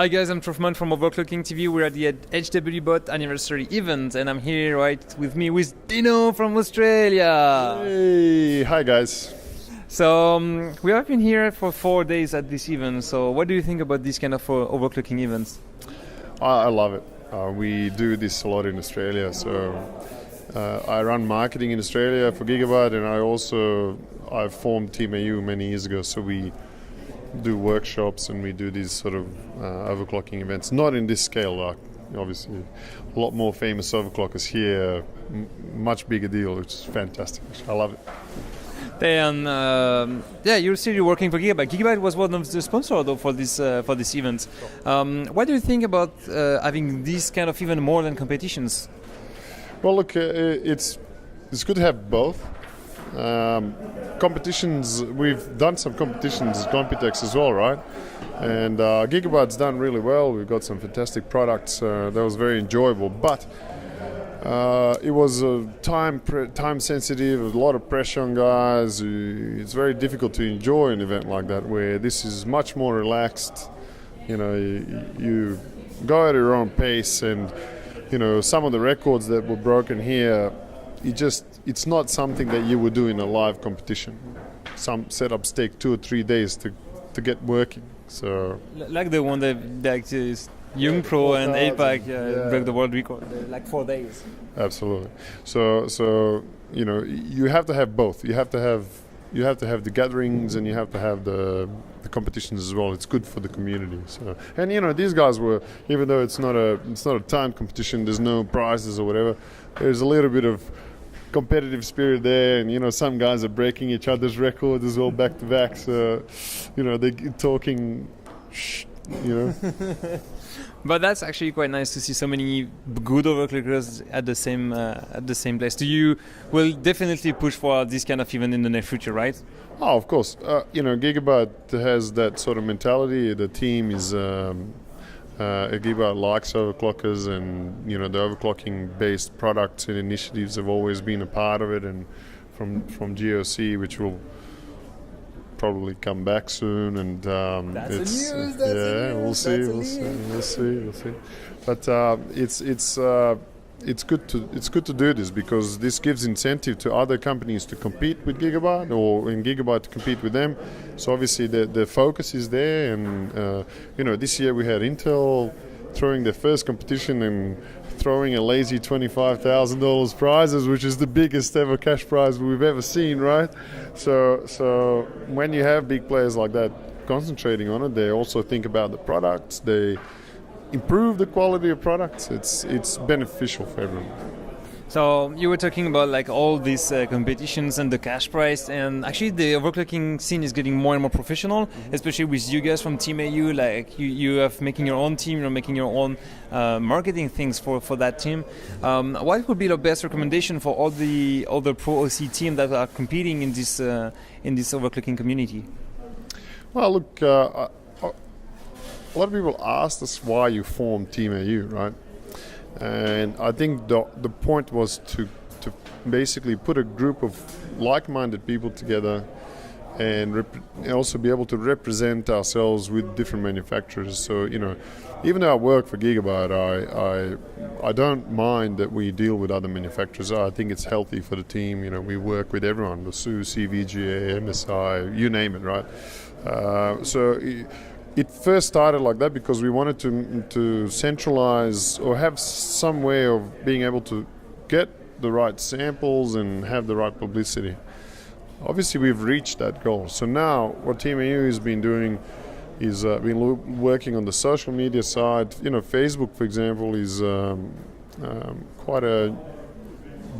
Hi guys, I'm Trofman from OverClocking-TV. We're at the HWBOT anniversary event, and I'm here right with Dino from Australia. Hey, hi guys. So we have been here for 4 days at this event. So what do you think about this kind of overclocking events? I love it. We do this a lot in Australia. So I run marketing in Australia for GWBOT, and I formed team.au many years ago. So we do workshops and we do these sort of overclocking events. Not in this scale, like obviously a lot more famous overclockers here, much bigger deal, which is fantastic. I love it. And you're still working for GWBOT. GWBOT was one of the sponsors though for this event. What do you think about having this kind of event more than competitions? Well, look, it's good to have both. Competitions, we've done some competitions at Computex as well, right? And GWBOT's done really well. We've got some fantastic products. That was very enjoyable, but it was time sensitive, a lot of pressure on guys. It's very difficult to enjoy an event like that, where this is much more relaxed. You know, you go at your own pace, and you know, some of the records that were broken here, it's not something that you would do in a live competition. Some setups take 2 or 3 days to get working. So like the one that is Young Pro and APAC broke the world record, like 4 days. Absolutely. So you know, you have to have both. You have to have the gatherings, and you have to have the competitions as well. It's good for the community. So, and you know, these guys were, even though it's not a timed competition, there's no prizes or whatever, there's a little bit of competitive spirit there, and you know, some guys are breaking each other's records as well, back to back. So you know, they're talking, you know. But that's actually quite nice to see so many good overclockers at the same place. You will definitely push for this kind of event in the near future, right? Oh, of course. You know, GWBOT has that sort of mentality. The team is GWBOT likes overclockers, and you know, the overclocking-based products and initiatives have always been a part of it. And from GOC, which will probably come back soon, and we'll see. But it's good to do this, because this gives incentive to other companies to compete with GWBOT, or in GWBOT to compete with them. So obviously the focus is there, and you know, this year we had Intel throwing their first competition and throwing a lazy $25,000 prizes, which is the biggest ever cash prize we've ever seen, right? So when you have big players like that concentrating on it, they also think about the products. They improve the quality of products. It's beneficial for everyone. So you were talking about like all these competitions and the cash prize, and actually the overclocking scene is getting more and more professional, especially with you guys from team.au. Like you have making your own team, you're making your own marketing things for that team. What would be the best recommendation for all the other pro OC teams that are competing in this overclocking community? Well, look, a lot of people asked us why you formed team.au, right? And I think the point was to basically put a group of like-minded people together, and also be able to represent ourselves with different manufacturers. So you know, even though I work for GWBOT, I don't mind that we deal with other manufacturers. I think it's healthy for the team. You know, we work with everyone: the SU, CVGA, MSI, you name it, right? It first started like that because we wanted to centralize, or have some way of being able to get the right samples and have the right publicity. Obviously, we've reached that goal. So now what team.au has been doing is been working on the social media side. You know, Facebook, for example, is quite a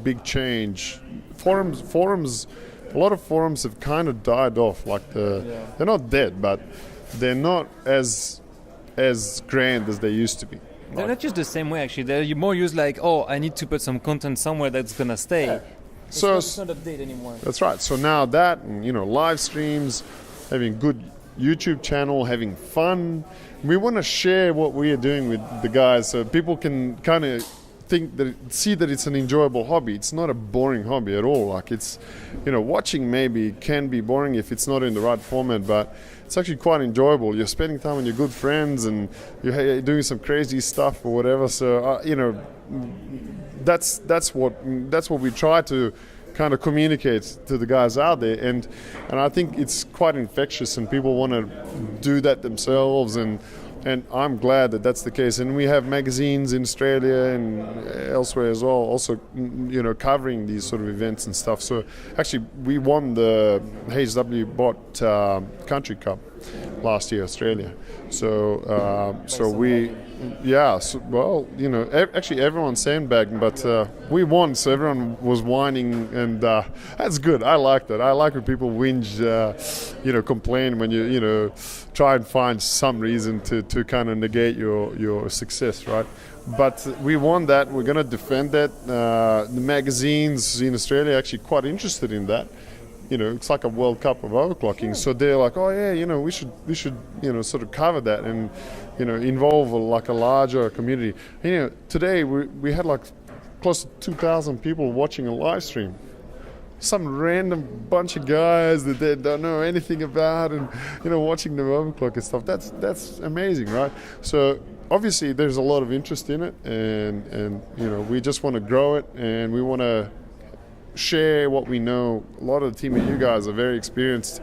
big change. Forums, a lot of forums have kind of died off. Like they're not dead, but they're not as grand as they used to be. They're not just the same way, actually. They're more used like, oh, I need to put some content somewhere that's gonna stay. Yeah. It's not update anymore. That's right. So now that, and, you know, live streams, having good YouTube channel, having fun. We want to share what we are doing with the guys, so people can kind of see that it's an enjoyable hobby. It's not a boring hobby at all. Like it's, watching maybe can be boring if it's not in the right format, but it's actually quite enjoyable. You're spending time with your good friends and you're doing some crazy stuff or whatever. So that's what we try to kind of communicate to the guys out there, and I think it's quite infectious, and people want to do that themselves, and I'm glad that that's the case. And we have magazines in Australia and elsewhere as well, also covering these sort of events and stuff. So actually we won the HWBOT Country Cup last year, Australia. Actually everyone's sandbagging, but we won, so everyone was whining, and that's good. I like that. I like when people whinge, complain when you try and find some reason to kind of negate your success, right? But we won that. We're going to defend that. The magazines in Australia are actually quite interested in that. It's like a World Cup of overclocking, so they're like, oh yeah, we should sort of cover that and involve a larger community. Today we had like close to 2,000 people watching a live stream. Some random bunch of guys that they don't know anything about, and watching them overclock and stuff. That's amazing, right? So obviously there's a lot of interest in it, and we just want to grow it, and we want to share what we know. A lot of the team of you guys are very experienced,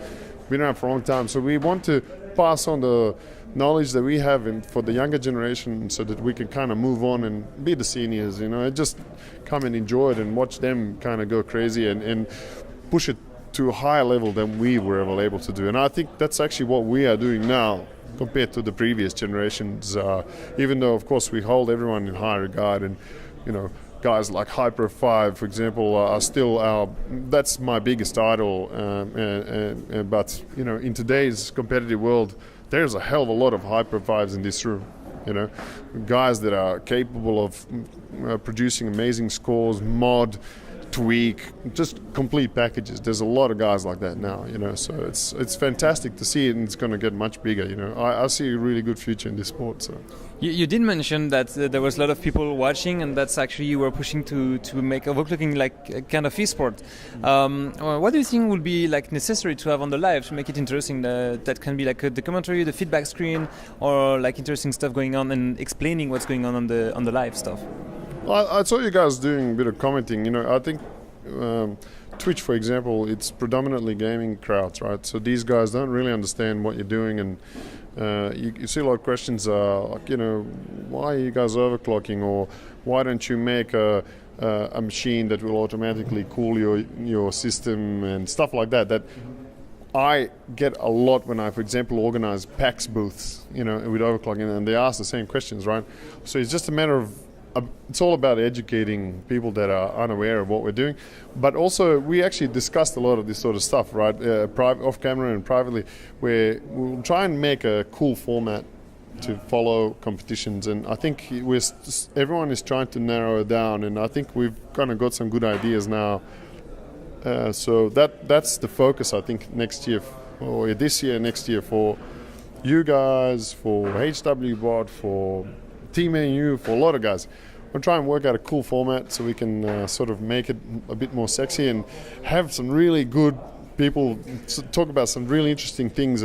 been around for a long time, so we want to pass on the knowledge that we have for the younger generation, so that we can kind of move on and be the seniors, and just come and enjoy it and watch them kind of go crazy and push it to a higher level than we were ever able to do. And I think that's actually what we are doing now compared to the previous generations, even though of course we hold everyone in high regard, and guys like Hyper 5, for example, are still that's my biggest idol. But in today's competitive world, there's a hell of a lot of Hyper 5s in this room. Guys that are capable of producing amazing scores, mod, tweak, just complete packages. There's a lot of guys like that now. So it's fantastic to see it, and it's going to get much bigger. I see a really good future in this sport. So. You did mention that there was a lot of people watching, and that's actually you were pushing to make overclocking like a kind of e-sport. What do you think would be like necessary to have on the live to make it interesting? That can be like the commentary, the feedback screen, or like interesting stuff going on and explaining what's going on the live stuff. Well, I saw you guys doing a bit of commenting. I think Twitch, for example, it's predominantly gaming crowds, right? So these guys don't really understand what you're doing, and you see a lot of questions like, why are you guys overclocking, or why don't you make a machine that will automatically cool your system and stuff like that. That I get a lot when I, for example, organize PAX booths, with overclocking, and they ask the same questions, right? So it's just a matter of it's all about educating people that are unaware of what we're doing. But also, we actually discussed a lot of this sort of stuff, right? Off camera and privately, where we'll try and make a cool format to follow competitions. And I think everyone is trying to narrow it down. And I think we've kind of got some good ideas now. So that's the focus, I think, next year, or this year, next year, for you guys, for HWBOT, for team.au, for a lot of guys. We'll try and work out a cool format so we can sort of make it a bit more sexy and have some really good people talk about some really interesting things,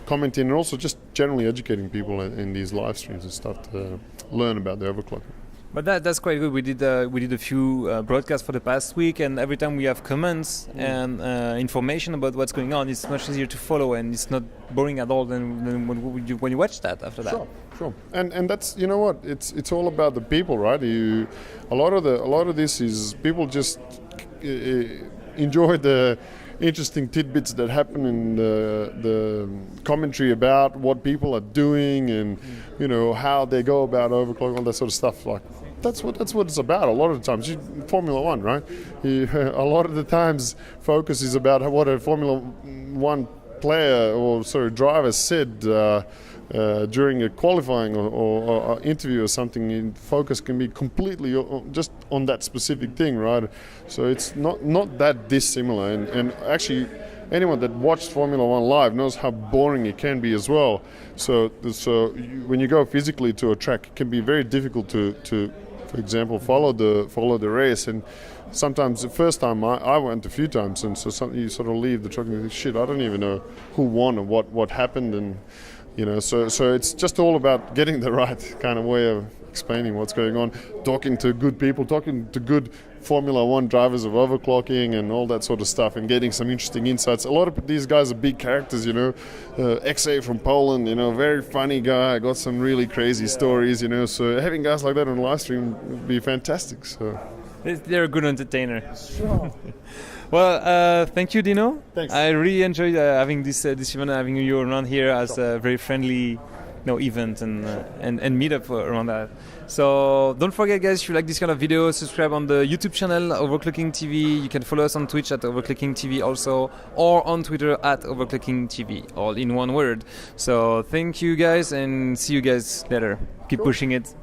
commenting, and also just generally educating people in these live streams and stuff to learn about the overclocking. But that's quite good. We did a few broadcasts for the past week, and every time we have comments and information about what's going on, it's much easier to follow, and it's not boring at all than when you watch that after that. Sure. And that's, it's all about the people, right? A lot of this is people just enjoy the interesting tidbits that happen in the commentary about what people are doing, and how they go about overclocking, all that sort of stuff. Like that's what it's about. A lot of the times, Formula One, right? A lot of the times, focus is about what a Formula One player driver said during a qualifying or interview or something. Focus can be completely just on that specific thing, right? So it's not that dissimilar, and actually anyone that watched Formula One live knows how boring it can be as well. So when you go physically to a track, it can be very difficult to for example, follow the race. And sometimes the first time I went a few times, and so you sort of leave the truck and you think, shit, I don't even know who won or what happened, and so it's just all about getting the right kind of way of explaining what's going on, talking to good people, talking to good Formula One drivers of overclocking and all that sort of stuff, and getting some interesting insights. A lot of these guys are big characters, XA from Poland, very funny guy, got some really crazy stories, so having guys like that on live stream would be fantastic. So they're a good entertainer. Sure. Well, thank you, Dino. Thanks. I really enjoyed having this event, having you around here as a very friendly event and meetup around that. So don't forget, guys, if you like this kind of video, subscribe on the YouTube channel OverClocking-TV. You can follow us on Twitch at OverClocking-TV also, or on Twitter at OverClocking-TV, all in one word. So thank you, guys, and see you guys later. Keep pushing it.